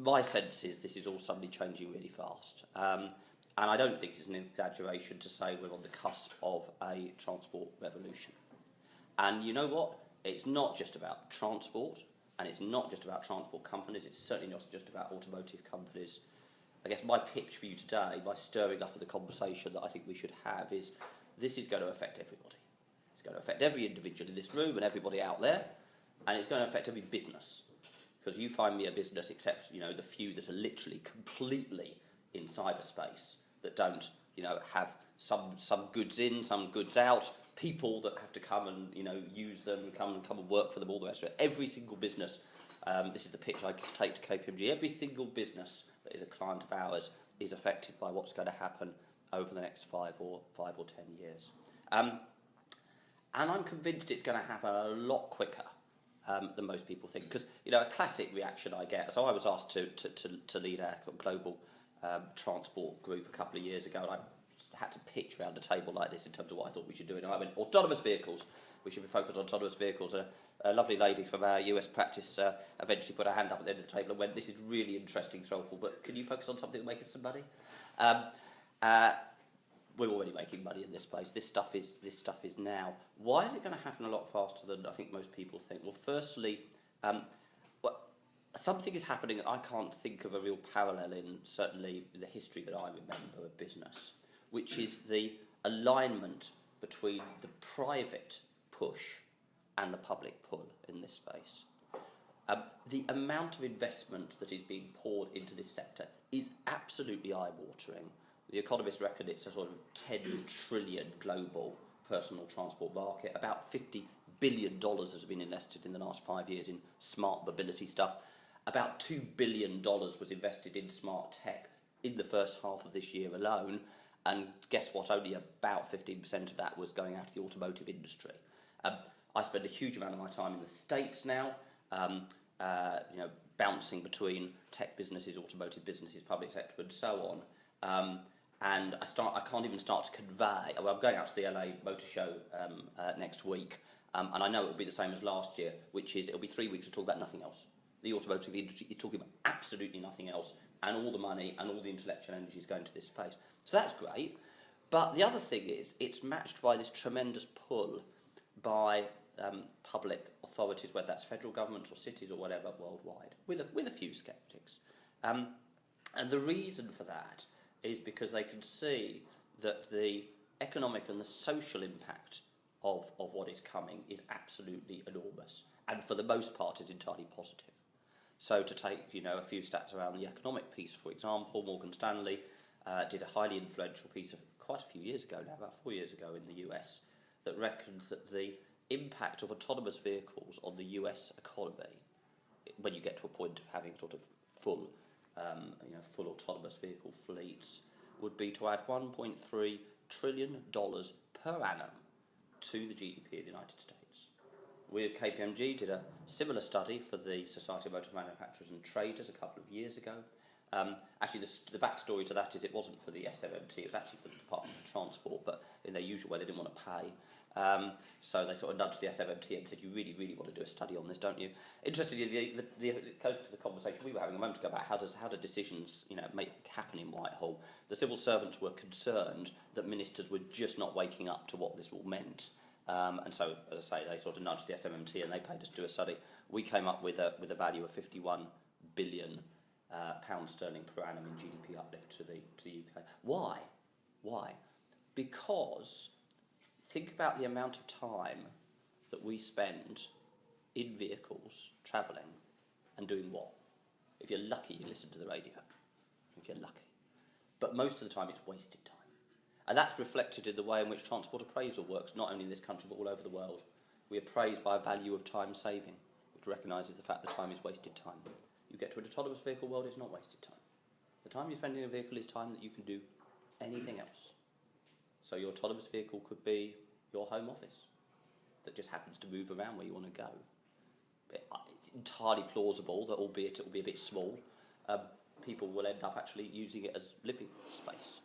my sense is this is all suddenly changing really fast. And I don't think it's an exaggeration to say we're on the cusp of a transport revolution. And you know what? It's not just about transport, and it's not just about transport companies. It's certainly not just about automotive companies. I guess my pitch for you today, by stirring up the conversation that I think we should have, is this is going to affect everybody. It's going to affect every individual in this room and everybody out there, and it's going to affect every business. Because you find me a business, except the few that are literally completely in cyberspace, that don't have some goods in, some goods out, people that have to come and use them, come and work for them, all the rest of it. Every single business, this is the pitch I take to KPMG, every single business that is a client of ours is affected by what's going to happen over the next 5 or 10 years. And I'm convinced it's going to happen a lot quicker than most people think. Because a classic reaction I get, so I was asked to lead our global transport group a couple of years ago, and I had to pitch around a table like this in terms of what I thought we should do. And I went, autonomous vehicles. We should be focused on autonomous vehicles. A lovely lady from our US practice eventually put her hand up at the end of the table and went, this is really interesting, Throwful, but can you focus on something that makes us some money? We're already making money in this space. This stuff is now. Why is it going to happen a lot faster than I think most people think? Well, firstly, something is happening. I can't think of a real parallel in certainly the history that I remember of business, which is the alignment between the private push and the public pull in this space. The amount of investment that is being poured into this sector is absolutely eye-watering. The economists reckon it's a sort of 10 trillion global personal transport market. About $50 billion has been invested in the last 5 years in smart mobility stuff. About $2 billion was invested in smart tech in the first half of this year alone. And guess what? Only about 15% of that was going out to the automotive industry. I spend a huge amount of my time in the States now, bouncing between tech businesses, automotive businesses, public sector, and so on. And I can't even start to convey. Well, I'm going out to the LA Motor Show next week, and I know it will be the same as last year, which is it'll be 3 weeks to talk about nothing else. The automotive industry is talking about absolutely nothing else, and all the money and all the intellectual energy is going to this space. So that's great. But the other thing is, it's matched by this tremendous pull by public authorities, whether that's federal governments or cities or whatever, worldwide, with a few sceptics. And the reason for that is because they can see that the economic and the social impact of what is coming is absolutely enormous, and for the most part is entirely positive. So to take a few stats around the economic piece, for example, Morgan Stanley did a highly influential piece of quite a few years ago now, about 4 years ago in the US, that reckoned that the impact of autonomous vehicles on the US economy, when you get to a point of having sort of full autonomous vehicle fleets, would be to add $1.3 trillion per annum to the GDP of the United States. We at KPMG did a similar study for the Society of Motor Manufacturers and Traders a couple of years ago. Actually, the backstory to that is it wasn't for the SMMT, it was actually for the Department for Transport, but in their usual way they didn't want to pay. So they sort of nudged the SMMT and said, you really, really want to do a study on this, don't you? Interestingly, it goes to the conversation we were having a moment ago about how do decisions happen in Whitehall. The civil servants were concerned that ministers were just not waking up to what this all meant. And so, as I say, they sort of nudged the SMMT and they paid us to do a study. We came up with a value of 51 billion pounds sterling per annum in GDP uplift to the UK. Why? Because think about the amount of time that we spend in vehicles, travelling, and doing what? If you're lucky, you listen to the radio. If you're lucky. But most of the time, it's wasted time. And that's reflected in the way in which transport appraisal works, not only in this country, but all over the world. We appraise by a value of time saving, which recognises the fact that time is wasted time. You get to an autonomous vehicle world, it's not wasted time. The time you spend in a vehicle is time that you can do anything else. So your autonomous vehicle could be your home office that just happens to move around where you want to go. It's entirely plausible that, albeit it will be a bit small, people will end up actually using it as living space.